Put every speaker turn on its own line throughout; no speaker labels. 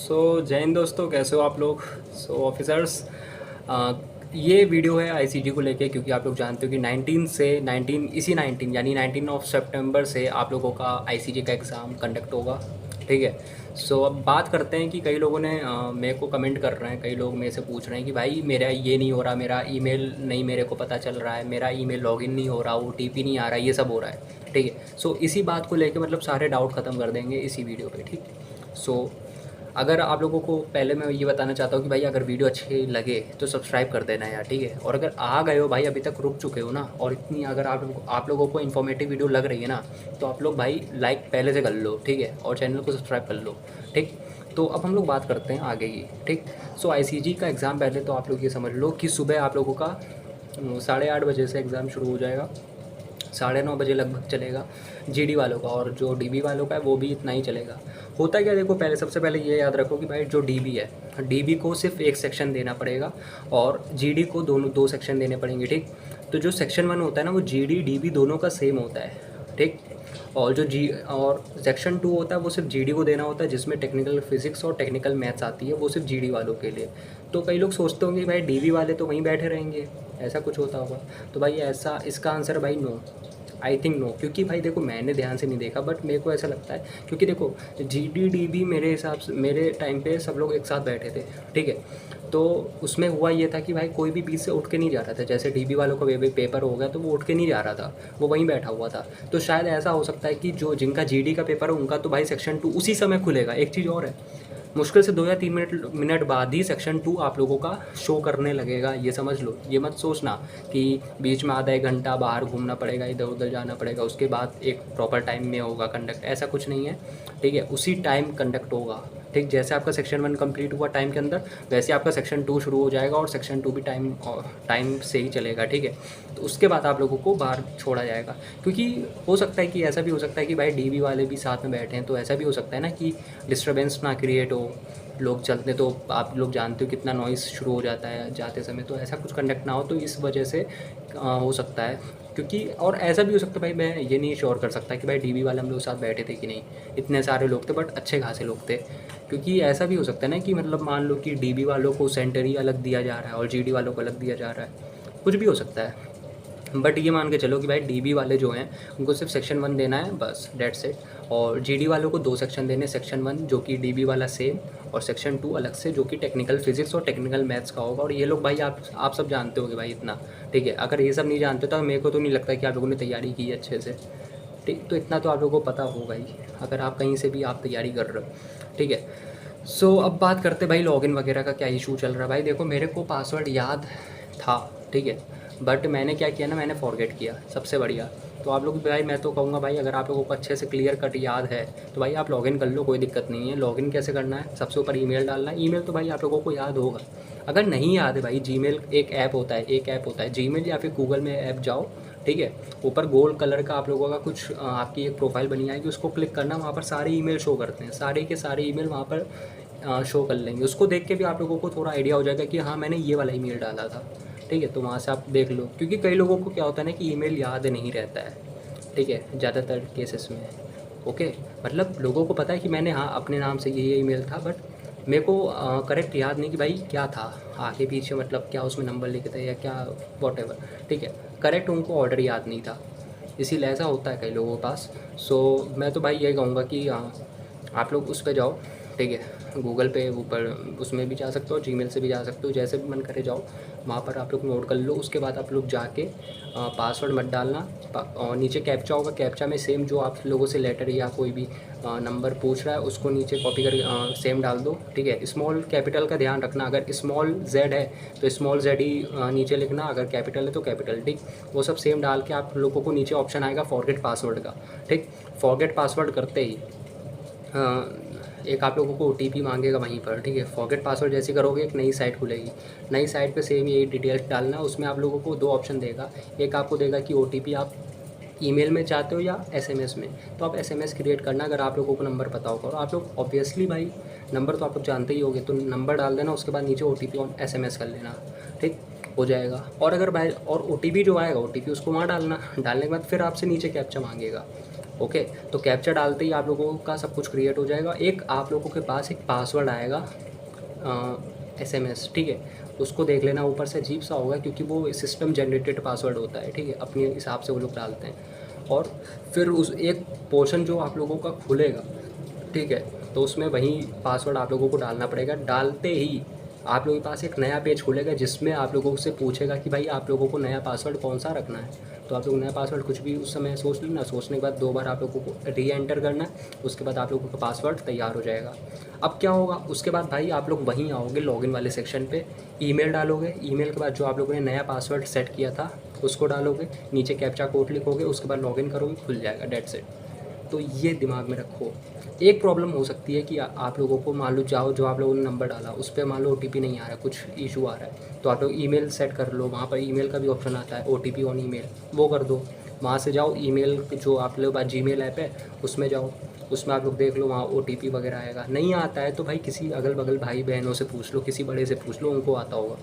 जय हिंद दोस्तों, कैसे हो आप लोग। ऑफिसर्स, ये वीडियो है आईसीजी को लेके, क्योंकि आप लोग जानते हो कि 19 से 19 इसी 19 यानी 19 ऑफ सितंबर से आप लोगों का आईसीजी का एग्ज़ाम कंडक्ट होगा। ठीक है। अब बात करते हैं कि कई लोगों ने मेरे को कमेंट कर रहे हैं, कई लोग मेरे से पूछ रहे हैं कि भाई मेरा ये नहीं हो रहा, मेरा ईमेल नहीं मेरे को पता चल रहा है, मेरा ईमेल लॉगिन नहीं हो रहा, ओटीपी नहीं आ रहा, ये सब हो रहा है। ठीक है। इसी बात को लेके मतलब सारे डाउट ख़त्म कर देंगे इसी वीडियो पे। ठीक। सो अगर आप लोगों को पहले मैं ये बताना चाहता हूँ कि भाई अगर वीडियो अच्छी लगे तो सब्सक्राइब कर देना यार। ठीक है। और अगर आ गए हो भाई, अभी तक रुक चुके हो ना, और इतनी अगर आप लोगों को इन्फॉर्मेटिव वीडियो लग रही है ना, तो आप लोग भाई लाइक पहले से कर लो। ठीक है। और चैनल को सब्सक्राइब कर लो। ठीक। तो अब हम लोग बात करते हैं आगे की। ठीक। आईसीजी का एग्ज़ाम पहले तो आप लोग ये समझ लो कि सुबह आप लोगों का 8:30 बजे से एग्ज़ाम शुरू हो जाएगा, 9:30 बजे लगभग चलेगा जीडी वालों का, और जो डीबी वालों का है वो भी इतना ही चलेगा। होता क्या, देखो पहले सबसे पहले ये याद रखो कि भाई जो डीबी है, डीबी को सिर्फ एक सेक्शन देना पड़ेगा और जीडी को दो सेक्शन देने पड़ेंगे। ठीक। तो जो सेक्शन 1 होता है ना, वो जीडी डीबी दोनों का सेम होता है। ठीक। और सेक्शन 2 होता है, वो सिर्फ जीडी को देना होता है, जिसमें टेक्निकल फिजिक्स और टेक्निकल मैथ्स आती है, वो सिर्फ जीडी वालों के लिए। तो कई लोग सोचते होंगे भाई डीबी वाले तो वहीं बैठे रहेंगे, ऐसा कुछ होता होगा। तो भाई ऐसा, इसका आंसर भाई नो, आई थिंक नो। क्योंकि भाई देखो मैंने ध्यान से नहीं देखा, बट मेरे को ऐसा लगता है, क्योंकि देखो जीडी डीबी मेरे हिसाब से मेरे टाइम पे सब लोग एक साथ बैठे थे। ठीक है। तो उसमें हुआ ये था कि भाई कोई भी बीच से उठ के नहीं जा रहा था। जैसे डीबी वालों का पेपर हो गया तो वो उठ के नहीं जा रहा था, वो वहीं बैठा हुआ था। तो शायद ऐसा हो सकता है कि जो जिनका जीडी का पेपर है उनका तो भाई सेक्शन 2 उसी समय खुलेगा। एक चीज़ और है, मुश्किल से 2 या 3 मिनट बाद ही सेक्शन 2 आप लोगों का शो करने लगेगा। ये समझ लो, ये मत सोचना कि बीच में आधा एक घंटा बाहर घूमना पड़ेगा, इधर उधर जाना पड़ेगा, उसके बाद एक प्रॉपर टाइम में होगा कंडक्ट, ऐसा कुछ नहीं है। ठीक है। उसी टाइम कंडक्ट होगा। ठीक। जैसे आपका सेक्शन 1 कंप्लीट हुआ टाइम के अंदर, वैसे आपका सेक्शन 2 शुरू हो जाएगा, और सेक्शन 2 भी टाइम से ही चलेगा। ठीक है। तो उसके बाद आप लोगों को बाहर छोड़ा जाएगा, क्योंकि हो सकता है कि ऐसा भी हो सकता है कि भाई डीबी वाले भी साथ में बैठे हैं, तो ऐसा भी हो सकता है ना कि डिस्टर्बेंस ना क्रिएट हो। लोग चलते तो आप लोग जानते हो कितना नॉइज़ शुरू हो जाता है जाते समय, तो ऐसा कुछ कंडक्ट ना हो, तो इस वजह से हो सकता है। क्योंकि और ऐसा भी हो सकता है, भाई मैं ये नहीं श्योर कर सकता कि भाई डीबी वाले हम लोग साथ बैठे थे कि नहीं, इतने सारे लोग थे बट अच्छे खासे लोग थे। क्योंकि ऐसा भी हो सकता है ना कि मतलब मान लो कि डीबी वालों को सेंटर ही अलग दिया जा रहा है और जीडी वालों को अलग दिया जा रहा है, कुछ भी हो सकता है। बट ये मान के चलो कि भाई डीबी वाले जो हैं उनको सिर्फ सेक्शन 1 देना है, बस डेट्स इट। और जीडी वालों को 2 सेक्शन देने, सेक्शन 1 जो कि डीबी वाला सेम, और सेक्शन 2 अलग से जो कि टेक्निकल फिजिक्स और टेक्निकल मैथ्स का होगा। और ये लोग भाई आप सब जानते होगे भाई इतना। ठीक है। अगर ये सब नहीं जानते तो मेरे को तो नहीं लगता कि आप लोगों ने तैयारी की है अच्छे से। ठीक। तो इतना तो आप लोगों को पता होगा ही, अगर आप कहीं से भी आप तैयारी कर रहे हो। ठीक है। अब बात करते भाई लॉगिन वगैरह का क्या इशू चल रहा है। भाई देखो मेरे को पासवर्ड याद था। ठीक है। बट मैंने क्या किया ना, मैंने फॉरगेट किया, सबसे बढ़िया। तो आप लोग भाई, मैं तो कहूँगा भाई अगर आप लोगों को अच्छे से क्लियर कट याद है तो भाई आप लॉगिन कर लो, कोई दिक्कत नहीं है। लॉगिन कैसे करना है, सबसे ऊपर ईमेल डालना है। ईमेल तो भाई आप लोगों को याद होगा। अगर नहीं याद है भाई, जीमेल एक ऐप होता है जीमेल, या फिर गूगल में ऐप जाओ। ठीक है। ऊपर गोल्ड कलर का आप लोगों का कुछ आपकी एक प्रोफाइल बनी आएगी, उसको क्लिक करना, वहाँ पर सारे ईमेल शो करते हैं, सारे के सारे ईमेल वहाँ पर शो कर लेंगे। उसको देख के भी आप लोगों को थोड़ा आइडिया हो जाएगा कि हाँ मैंने ये वाला ईमेल डाला था। ठीक है। तो वहाँ से आप देख लो, क्योंकि कई लोगों को क्या होता है ना कि ईमेल याद नहीं रहता है। ठीक है। ज़्यादातर केसेस में ओके, मतलब लोगों को पता है कि मैंने हाँ अपने नाम से ये ईमेल था, बट मेरे को करेक्ट याद नहीं कि भाई क्या था आगे पीछे, मतलब क्या उसमें नंबर लिखे थे या क्या, वॉटेवर। ठीक है। करेक्ट उनको ऑर्डर याद नहीं था, इसीलिए ऐसा होता है कई लोगों के पास। मैं तो भाई ये कहूँगा कि आप लोग उस पर जाओ। ठीक है। गूगल पे ऊपर उसमें भी जा सकते हो, जीमेल से भी जा सकते हो, जैसे भी मन करे जाओ, वहाँ पर आप लोग नोट कर लो। उसके बाद आप लोग जाके पासवर्ड मत डालना, और नीचे कैप्चा होगा, कैप्चा में सेम जो आप लोगों से लेटर या कोई भी नंबर पूछ रहा है उसको नीचे कॉपी कर सेम डाल दो। ठीक है। स्मॉल कैपिटल का ध्यान रखना, अगर स्मॉल जेड है तो स्मॉल जेड ही नीचे लिखना, अगर कैपिटल है तो कैपिटल। ठीक। वो सब सेम डाल के आप लोगों को नीचे ऑप्शन आएगा फॉरगेट पासवर्ड का। ठीक। फॉरगेट पासवर्ड करते ही एक आप लोगों को ओटीपी मांगेगा वहीं पर। ठीक है। फॉरगेट पासवर्ड जैसे करोगे एक नई साइट खुलेगी, नई साइट पे सेम यही डिटेल्स डालना। उसमें आप लोगों को 2 ऑप्शन देगा, एक आपको देगा कि ओटीपी आप ईमेल में चाहते हो या एसएमएस में, तो आप एसएमएस क्रिएट करना अगर आप लोगों को नंबर पता होगा। और आप लोग ऑब्वियसली भाई नंबर तो आप लोग जानते ही होंगे, तो नंबर डाल देना, उसके बाद नीचे ओटीपी और एसएमएस कर लेना। ठीक हो जाएगा। और अगर भाई और ओटीपी जो आएगा, ओटीपी उसको वहाँ डालना, डालने के बाद फिर आपसे नीचे कैप्चा मांगेगा। ओके, तो कैप्चा डालते ही आप लोगों का सब कुछ क्रिएट हो जाएगा। एक आप लोगों के पास एक पासवर्ड आएगा SMS, ठीक है, उसको देख लेना। ऊपर से अजीब सा होगा क्योंकि वो सिस्टम जनरेटेड पासवर्ड होता है, ठीक है, अपने हिसाब से वो लोग डालते हैं। और फिर उस एक पोर्शन जो आप लोगों का खुलेगा, ठीक है, तो उसमें वही पासवर्ड आप लोगों को डालना पड़ेगा। डालते ही आप लोगों के पास एक नया पेज खुलेगा जिसमें आप लोगों से पूछेगा कि भाई आप लोगों को नया पासवर्ड कौन सा रखना है। तो आप लोग नया पासवर्ड कुछ भी उस समय सोच लेना। सोचने के बाद 2 बार आप लोगों को री एंटर करना है, उसके बाद आप लोगों का पासवर्ड तैयार हो जाएगा। अब क्या होगा, उसके बाद भाई आप लोग वहीं आओगे लॉगिन वाले सेक्शन पे, ईमेल डालोगे। ईमेल के बाद जो आप लोगों ने नया पासवर्ड सेट किया था उसको डालोगे, नीचे कैप्चा कोड लिखोगे, उसके बाद लॉगिन करोगे, खुल जाएगा, डेट्स इट। तो ये दिमाग में रखो। एक प्रॉब्लम हो सकती है कि आप लोगों को मान लो जाओ, जो आप लोगों ने नंबर डाला उस पर मान लो OTP नहीं आ रहा, कुछ इशू आ रहा है, तो आप लोग ईमेल सेट कर लो। वहाँ पर ईमेल का भी ऑप्शन आता है, OTP ऑन ईमेल, वो कर दो। वहाँ से जाओ ईमेल जो आप लोग पास Gmail ऐप है उसमें जाओ, उसमें आप लोग देख लो, वहाँ OTP वगैरह आएगा। नहीं आता है तो भाई किसी अगल बगल भाई बहनों से पूछ लो, किसी बड़े से पूछ लो, उनको आता होगा,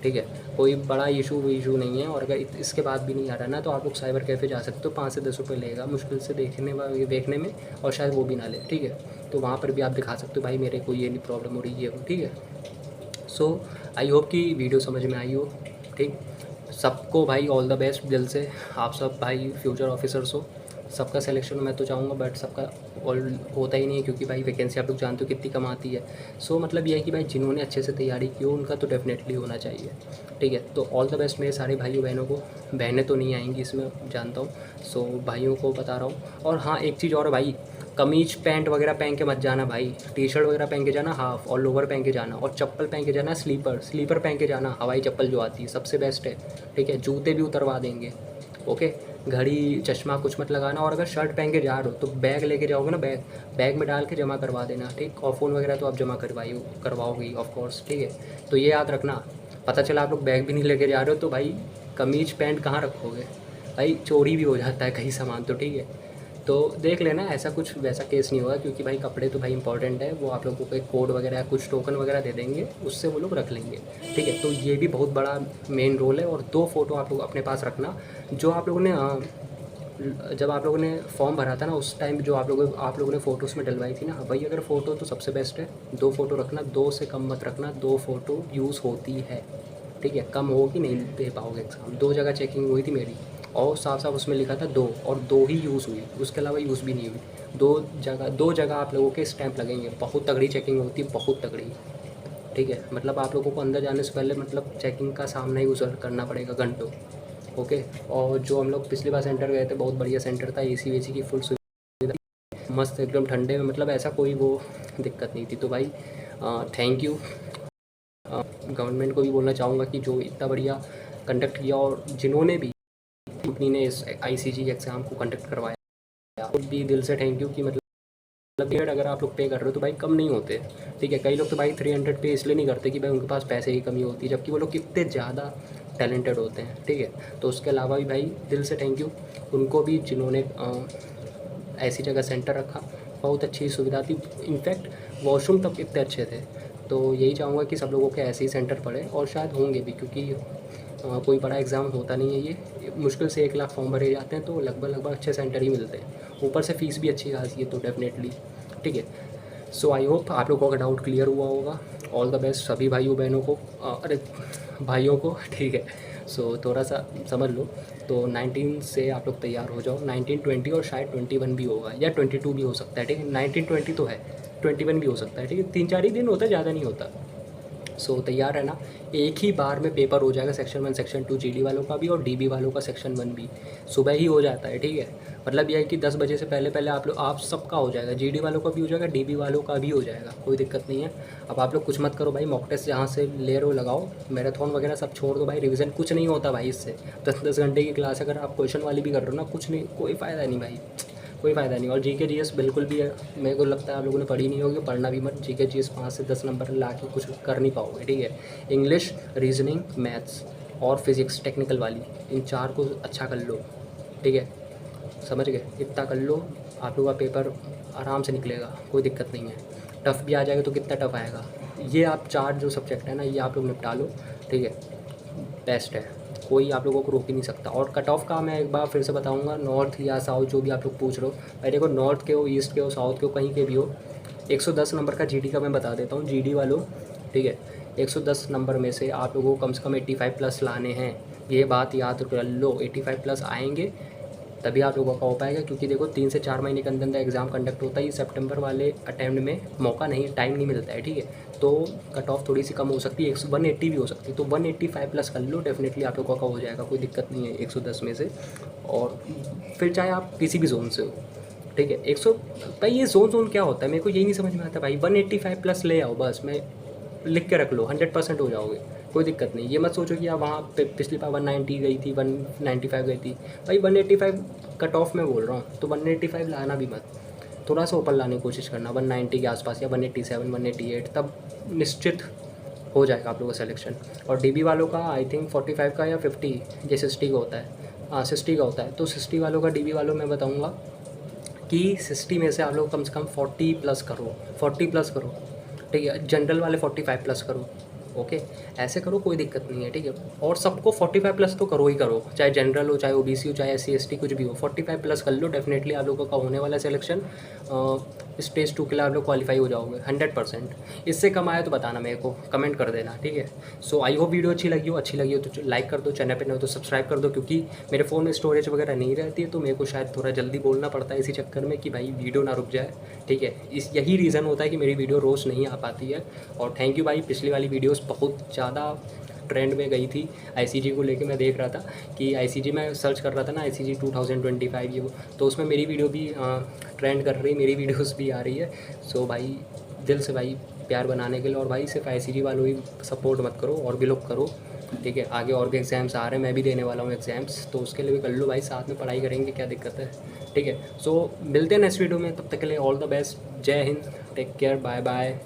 ठीक है, कोई बड़ा इशू नहीं है। और अगर इसके बाद भी नहीं आ रहा ना, तो आप लोग साइबर कैफ़े जा सकते हो, 5 से 10 रुपये लेगा मुश्किल से देखने में, और शायद वो भी ना ले, ठीक है। तो वहाँ पर भी आप दिखा सकते हो भाई मेरे को ये नहीं प्रॉब्लम हो रही है वो, ठीक है। सो आई होप कि वीडियो समझ में आई हो, ठीक। सबको भाई ऑल द बेस्ट दिल से। आप सब भाई फ्यूचर ऑफिसर्स हो, सबका सिलेक्शन मैं तो चाहूँगा, बट सबका ऑल होता ही नहीं है क्योंकि भाई वैकेंसी आप लोग जानते हो कितनी कम आती है। सो मतलब ये है कि भाई जिन्होंने अच्छे से तैयारी की हो उनका तो डेफिनेटली होना चाहिए, ठीक है। तो ऑल द बेस्ट मेरे सारे भाइयों बहनों को। बहनें तो नहीं आएंगी इसमें जानता हूँ, सो भाइयों को बता रहा हूँ। और हाँ, एक चीज़ और भाई, कमीज पैंट वगैरह पहन के मत जाना भाई, टी-शर्ट वगैरह पहन के जाना हाफ, और लोवर पहन के जाना, और चप्पल पहन के जाना स्लीपर पहन के जाना, हवाई चप्पल जो आती है सबसे बेस्ट है, ठीक है। जूते भी उतरवा देंगे, ओके। घड़ी चश्मा कुछ मत लगाना। और अगर शर्ट पहन के जा रहे हो तो बैग लेके जाओगे ना, बैग में डाल के जमा करवा देना, ठीक। और फ़ोन वगैरह तो आप जमा करवाओगे ऑफ कोर्स, ठीक है। तो ये याद रखना। पता चला आप लोग बैग भी नहीं लेके जा रहे हो तो भाई कमीज पैंट कहाँ रखोगे भाई, चोरी भी हो जाता है कहीं सामान तो, ठीक है। तो देख लेना, ऐसा कुछ वैसा केस नहीं होगा क्योंकि भाई कपड़े तो भाई इंपॉर्टेंट है, वो आप लोगों को एक कोड वगैरह कुछ टोकन वगैरह दे देंगे, उससे वो लोग रख लेंगे, ठीक है। तो ये भी बहुत बड़ा मेन रोल है। और 2 फ़ोटो आप लोग अपने पास रखना। जो आप लोगों ने जब आप लोगों ने फॉर्म भरा था ना उस टाइम जो आप लोगों ने फ़ोटो उसमें डलवाई थी ना, वही अगर फ़ोटो तो सबसे बेस्ट है। 2 फ़ोटो रखना, 2 से कम मत रखना, 2 फ़ोटो यूज़ होती है, ठीक है। कम होगी नहीं दे पाओगे एग्ज़ाम। 2 जगह चेकिंग हुई थी मेरी और साफ उसमें लिखा था 2, और 2 ही यूज़ हुई, उसके अलावा यूज़ भी नहीं हुई। 2 जगह आप लोगों के स्टैंप लगेंगे। बहुत तगड़ी चेकिंग होती है, बहुत तगड़ी, ठीक है। मतलब आप लोगों को अंदर जाने से पहले मतलब चेकिंग का सामना ही गुजर करना पड़ेगा घंटों, ओके। और जो हम लोग पिछली बार सेंटर गए थे बहुत बढ़िया सेंटर था, AC वेसी की फुल सुविधा, मस्त एकदम ठंडे में, मतलब ऐसा कोई वो दिक्कत नहीं थी। तो भाई थैंक यू। गवर्नमेंट को भी बोलना चाहूँगा कि जो इतना बढ़िया कंडक्ट किया, और जिन्होंने भी कंपनी ने इस ICG एग्ज़ाम को कंडक्ट करवाया, और भी दिल से थैंक यू कि मतलब अगर आप लोग पे कर रहे हो तो भाई कम नहीं होते, ठीक है। कई लोग तो भाई 300 पे इसलिए नहीं करते कि भाई उनके पास पैसे की कमी होती है, जबकि वो लोग कितने ज़्यादा टैलेंटेड होते हैं, ठीक है। तो उसके अलावा भी भाई दिल से थैंक यू उनको भी जिन्होंने ऐसी जगह सेंटर रखा। बहुत अच्छी सुविधा थी, इनफैक्ट वॉशरूम तक कितने अच्छे थे। तो यही चाहूँगा कि सब लोगों के ऐसे ही सेंटर पड़े, और शायद होंगे भी क्योंकि कोई बड़ा एग्ज़ाम होता नहीं है ये, मुश्किल से 1 लाख फॉर्म भरे जाते हैं, तो लगभग अच्छे सेंटर ही मिलते हैं। ऊपर से फ़ीस भी अच्छी खासी है, तो डेफिनेटली, ठीक है। सो आई होप आप लोगों का डाउट क्लियर हुआ होगा। ऑल द बेस्ट सभी भाइयों बहनों को, अरे भाइयों को, ठीक है। सो थोड़ा सा समझ लो। तो 19 से आप लोग तैयार हो जाओ। 19, 20 और शायद 21 भी होगा, या 22 भी हो सकता है, ठीक है। 19, 20 तो है, 21 भी हो सकता है, ठीक है। 3-4 ही दिन होता है, ज़्यादा नहीं होता। सो तैयार रहना। एक ही बार में पेपर हो जाएगा, सेक्शन 1 सेक्शन 2 GD वालों का भी, और DB वालों का सेक्शन 1 भी सुबह ही हो जाता है, ठीक है। मतलब यह है कि 10 बजे से पहले आप सबका हो जाएगा, GD वालों का भी हो जाएगा, DB वालों का भी हो जाएगा, कोई दिक्कत नहीं है। अब आप लोग कुछ मत करो भाई, मॉक टेस्ट जहाँ से ले रहे हो लगाओ, मैराथन वगैरह सब छोड़ दो भाई, रिवीजन कुछ नहीं होता भाई इससे। 10-10 घंटे की क्लास अगर आप क्वेश्चन वाली भी कर रहे हो ना, कुछ नहीं, कोई फ़ायदा नहीं भाई, कोई फ़ायदा नहीं। और GK GS बिल्कुल भी मेरे को लगता है आप लोगों ने पढ़ी नहीं होगी, पढ़ना भी मत। GK GS 5 से 10 नंबर ला के कुछ कर नहीं पाओगे, ठीक है। इंग्लिश, रीजनिंग, मैथ्स और फिज़िक्स टेक्निकल वाली, इन 4 को अच्छा कर लो, ठीक है। समझ गए, इतना कर लो, आप लोगों का पेपर आराम से निकलेगा, कोई दिक्कत नहीं है। टफ़ भी आ जाएगा तो कितना टफ़ आएगा, ये आप 4 जो सब्जेक्ट है ना ये आप लोग निपटा लो, ठीक है। बेस्ट है। कोई आप लोगों को रोक ही नहीं सकता। और कट ऑफ का मैं एक बार फिर से बताऊंगा, नॉर्थ या साउथ जो भी आप लोग पूछ रहे हो, भाई देखो नॉर्थ के हो, ईस्ट के हो, साउथ के हो, कहीं के भी हो, 110 नंबर का जीडी का मैं बता देता हूँ। जीडी वालों, ठीक है, 110 नंबर में से आप लोगों को कम से कम 85 प्लस लाने हैं। ये बात याद कर लो, 85 प्लस आएंगे तभी आप लोगों का हो पाएगा, क्योंकि देखो 3 से 4 महीने के अंदर अंदर एग्ज़ाम कंडक्ट होता है। ये सितंबर वाले अटेम्प्ट में मौका नहीं, टाइम नहीं मिलता है, ठीक है। तो कट ऑफ थोड़ी सी कम हो सकती है, 180 भी हो सकती है, तो 185 प्लस कर लो, डेफिनेटली आप लोगों का हो जाएगा, कोई दिक्कत नहीं है 110 में से। और फिर चाहे आप किसी भी जोन से हो, ठीक है। 100 भाई ये जोन क्या होता है मेरे को यही नहीं समझ में आता भाई। 185 प्लस ले आओ बस, मैं लिख के रख लो, 100% हो जाओगे, कोई दिक्कत नहीं। ये मत सोचो कि आप वहाँ पे पिछली बार 190 गई थी, 195 गई थी, भाई 185 कट ऑफ में बोल रहा हूँ, तो 185 लाना भी मत, थोड़ा सा ऊपर लाने की कोशिश करना, 190 के आसपास या 187, 188, तब निश्चित हो जाएगा आप लोगों का सिलेक्शन। और डीबी वालों का आई थिंक 45 का या 50 जैसे 60 का होता है, हाँ 60 का होता है। तो 60 वालों का डीबी वालों मैं बताऊँगा कि 60 में से आप लोग कम से कम 40 प्लस करो, 40 प्लस करो, ठीक है। जनरल वाले 45 प्लस करो, ओके, ऐसे करो, कोई दिक्कत नहीं है, ठीक है। और सबको 45 प्लस तो करो ही करो, चाहे जनरल हो, चाहे ओबीसी हो, चाहे एससी एसटी कुछ भी हो, 45 प्लस कर लो, डेफिनेटली आप लोगों का होने वाला सिलेक्शन। स्टेज 2 के लिए आप लोग क्वालिफाई हो जाओगे 100%। इससे कम आए तो बताना मेरे को, कमेंट कर देना, ठीक है। सो आई होप वीडियो अच्छी लगी हो तो लाइक कर दो, चैनल पे नहीं हो तो सब्सक्राइब कर दो, क्योंकि मेरे फ़ोन में स्टोरेज वगैरह नहीं रहती है, तो मेरे को शायद थोड़ा जल्दी बोलना पड़ता है इसी चक्कर में कि भाई वीडियो ना रुक जाए, ठीक है। यही रीज़न होता है कि मेरी वीडियो रोज़ नहीं आ पाती है। और थैंक यू भाई, पिछली वाली वीडियोज़ बहुत ज़्यादा ट्रेंड में गई थी आईसीजी को लेके। मैं देख रहा था कि आईसीजी में सर्च कर रहा था ना, आईसीजी 2025 ये वो, तो उसमें मेरी वीडियो भी ट्रेंड कर रही, मेरी वीडियोस भी आ रही है। सो भाई दिल से भाई प्यार बनाने के लिए, और भाई सिर्फ आईसीजी वालों ही सपोर्ट मत करो, और भी लोग करो, ठीक है। आगे और भी एग्ज़ाम्स आ रहे हैं, मैं भी देने वाला हूँ एग्ज़ाम्स, तो उसके लिए भी कर लो भाई, साथ में पढ़ाई करेंगे, क्या दिक्कत है, ठीक है। सो मिलते हैं नेक्स्ट वीडियो में, तब तक के लिए ऑल द बेस्ट, जय Hind, take care, bye bye.